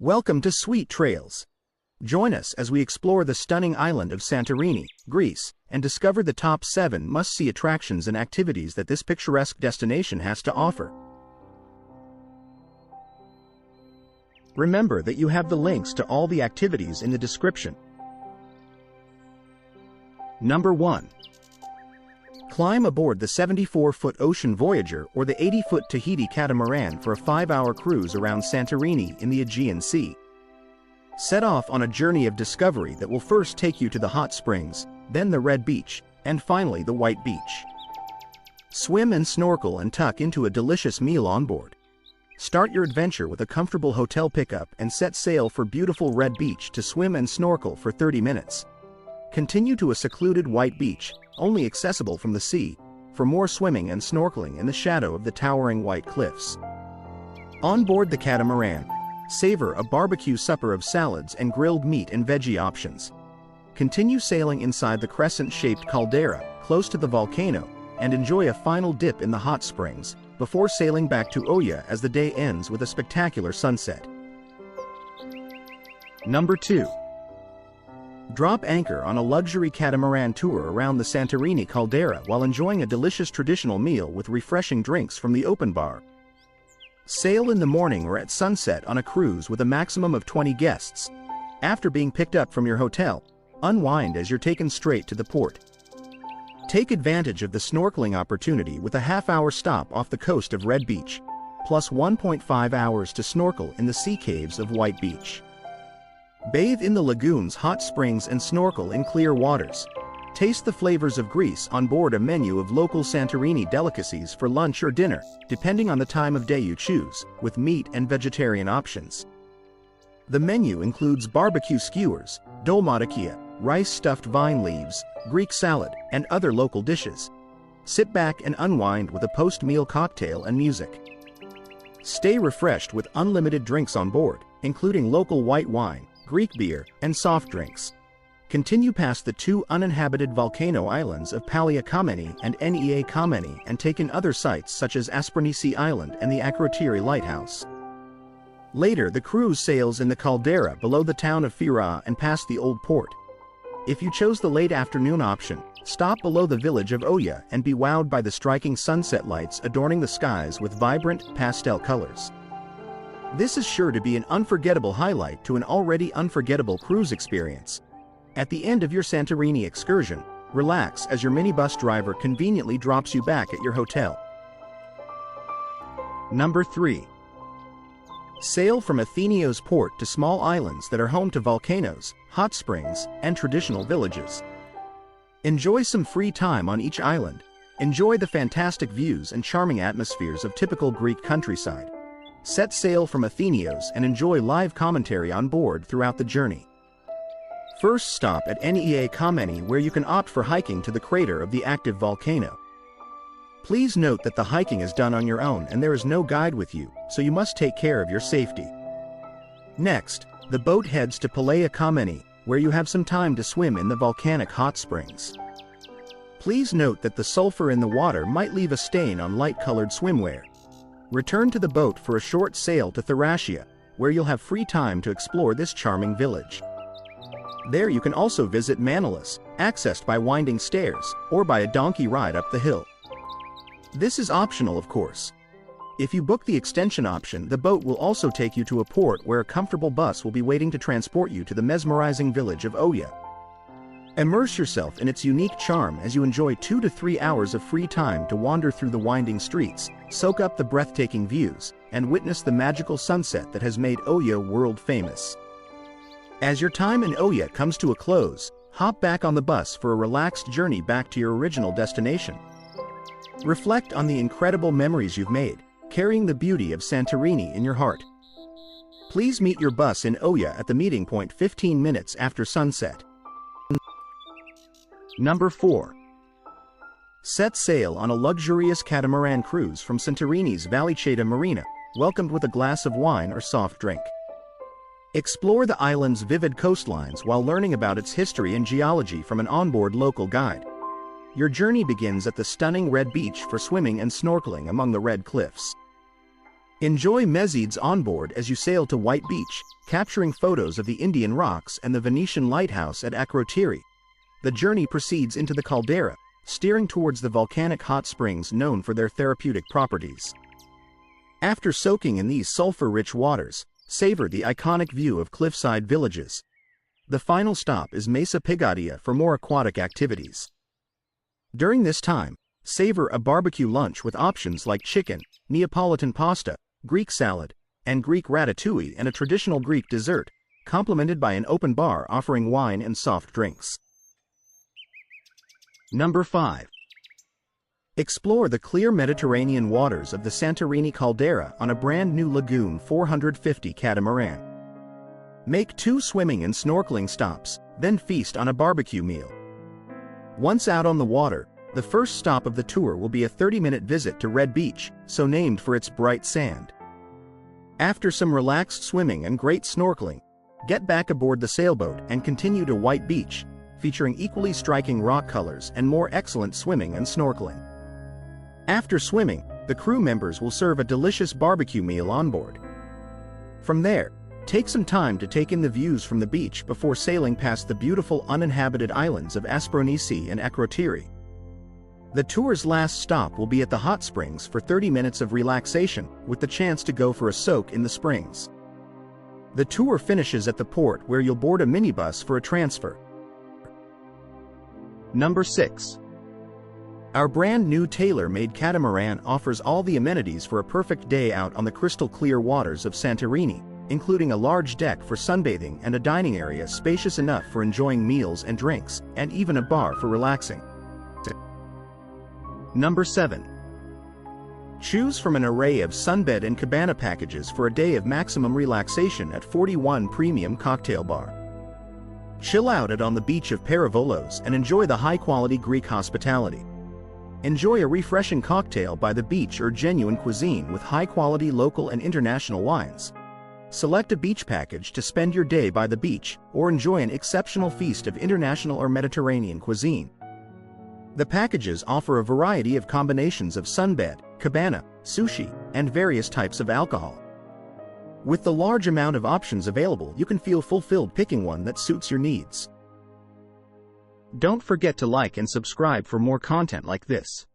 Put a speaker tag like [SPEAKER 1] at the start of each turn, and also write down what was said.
[SPEAKER 1] Welcome to SuiteTrails. Join us as we explore the stunning island of Santorini, Greece, and discover the top 7 must-see attractions and activities that this picturesque destination has to offer. Remember that you have the links to all the activities in the description. Number 1. Climb aboard the 74-foot Ocean Voyager or the 80-foot Tahiti catamaran for a 5-hour cruise around Santorini in the Aegean Sea. Set off on a journey of discovery that will first take you to the hot springs, then the red beach, and finally the white beach. Swim and snorkel and tuck into a delicious meal on board. Start your adventure with a comfortable hotel pickup and set sail for beautiful red beach to swim and snorkel for 30 minutes. Continue to a secluded white beach, only accessible from the sea, for more swimming and snorkeling in the shadow of the towering white cliffs. On board the catamaran, savor a barbecue supper of salads and grilled meat and veggie options. Continue sailing inside the crescent-shaped caldera, close to the volcano, and enjoy a final dip in the hot springs, before sailing back to Oya as the day ends with a spectacular sunset. Number 2. Drop anchor on a luxury catamaran tour around the Santorini caldera while enjoying a delicious traditional meal with refreshing drinks from the open bar. Sail in the morning or at sunset on a cruise with a maximum of 20 guests. After being picked up from your hotel, unwind as you're taken straight to the port. Take advantage of the snorkeling opportunity with a half-hour stop off the coast of Red Beach, plus 1.5 hours to snorkel in the sea caves of White Beach. Bathe in the lagoons, hot springs, and snorkel in clear waters. Taste the flavors of Greece on board a menu of local Santorini delicacies for lunch or dinner, depending on the time of day you choose, with meat and vegetarian options. The menu includes barbecue skewers, dolmadakia, rice-stuffed vine leaves, Greek salad, and other local dishes. Sit back and unwind with a post-meal cocktail and music. Stay refreshed with unlimited drinks on board, including local white wine, Greek beer, and soft drinks. Continue past the 2 uninhabited volcano islands of Palia Kameni and Nea Kameni and take in other sites such as Aspronisi Island and the Akrotiri Lighthouse. Later, the cruise sails in the caldera below the town of Fira and past the old port. If you chose the late afternoon option, stop below the village of Oya and be wowed by the striking sunset lights adorning the skies with vibrant, pastel colors. This is sure to be an unforgettable highlight to an already unforgettable cruise experience. At the end of your Santorini excursion, relax as your minibus driver conveniently drops you back at your hotel. Number 3. Sail from Athenios port to small islands that are home to volcanoes, hot springs, and traditional villages. Enjoy some free time on each island. Enjoy the fantastic views and charming atmospheres of typical Greek countryside. Set sail from Athenios and enjoy live commentary on board throughout the journey. First stop at Nea Kameni, where you can opt for hiking to the crater of the active volcano. Please note that the hiking is done on your own and there is no guide with you, so you must take care of your safety. Next, the boat heads to Palia Kameni, where you have some time to swim in the volcanic hot springs. Please note that the sulfur in the water might leave a stain on light-colored swimwear. Return to the boat for a short sail to Thracia, where you'll have free time to explore this charming village. There you can also visit Manolis, accessed by winding stairs, or by a donkey ride up the hill. This is optional, of course. If you book the extension option, the boat will also take you to a port where a comfortable bus will be waiting to transport you to the mesmerizing village of Oya. Immerse yourself in its unique charm as you enjoy 2 to 3 hours of free time to wander through the winding streets, soak up the breathtaking views, and witness the magical sunset that has made Oya world famous. As your time in Oya comes to a close, hop back on the bus for a relaxed journey back to your original destination. Reflect on the incredible memories you've made, carrying the beauty of Santorini in your heart. Please meet your bus in Oya at the meeting point 15 minutes after sunset. Number 4. Set sail on a luxurious catamaran cruise from Santorini's Valiceta Marina, welcomed with a glass of wine or soft drink. Explore the island's vivid coastlines while learning about its history and geology from an onboard local guide. Your journey begins at the stunning Red Beach for swimming and snorkeling among the red cliffs. Enjoy mezzides on board as you sail to White Beach, capturing photos of the Indian rocks and the Venetian lighthouse at Akrotiri. The journey proceeds into the caldera, steering towards the volcanic hot springs known for their therapeutic properties. After soaking in these sulfur-rich waters, savor the iconic view of cliffside villages. The final stop is Mesa Pigadia for more aquatic activities. During this time, savor a barbecue lunch with options like chicken, Neapolitan pasta, Greek salad, and Greek ratatouille, and a traditional Greek dessert, complemented by an open bar offering wine and soft drinks. Number 5. Explore the clear Mediterranean waters of the Santorini caldera on a brand new Lagoon 450 catamaran. Make 2 swimming and snorkeling stops, then feast on a barbecue meal. Once out on the water, the first stop of the tour will be a 30-minute visit to Red Beach, so named for its bright sand. After some relaxed swimming and great snorkeling, get back aboard the sailboat and continue to White Beach, featuring equally striking rock colors and more excellent swimming and snorkeling. After swimming, the crew members will serve a delicious barbecue meal on board. From there, take some time to take in the views from the beach before sailing past the beautiful uninhabited islands of Aegean and Akrotiri. The tour's last stop will be at the hot springs for 30 minutes of relaxation, with the chance to go for a soak in the springs. The tour finishes at the port, where you'll board a minibus for a transfer. Number 6. Our brand new tailor-made catamaran offers all the amenities for a perfect day out on the crystal-clear waters of Santorini, including a large deck for sunbathing and a dining area spacious enough for enjoying meals and drinks, and even a bar for relaxing. Number 7. Choose from an array of sunbed and cabana packages for a day of maximum relaxation at 41 Premium Cocktail Bar. Chill out on the beach of Paravolos and enjoy the high-quality Greek hospitality. Enjoy a refreshing cocktail by the beach or genuine cuisine with high-quality local and international wines. Select a beach package to spend your day by the beach, or enjoy an exceptional feast of international or Mediterranean cuisine. The packages offer a variety of combinations of sunbed, cabana, sushi, and various types of alcohol. With the large amount of options available, you can feel fulfilled picking one that suits your needs. Don't forget to like and subscribe for more content like this.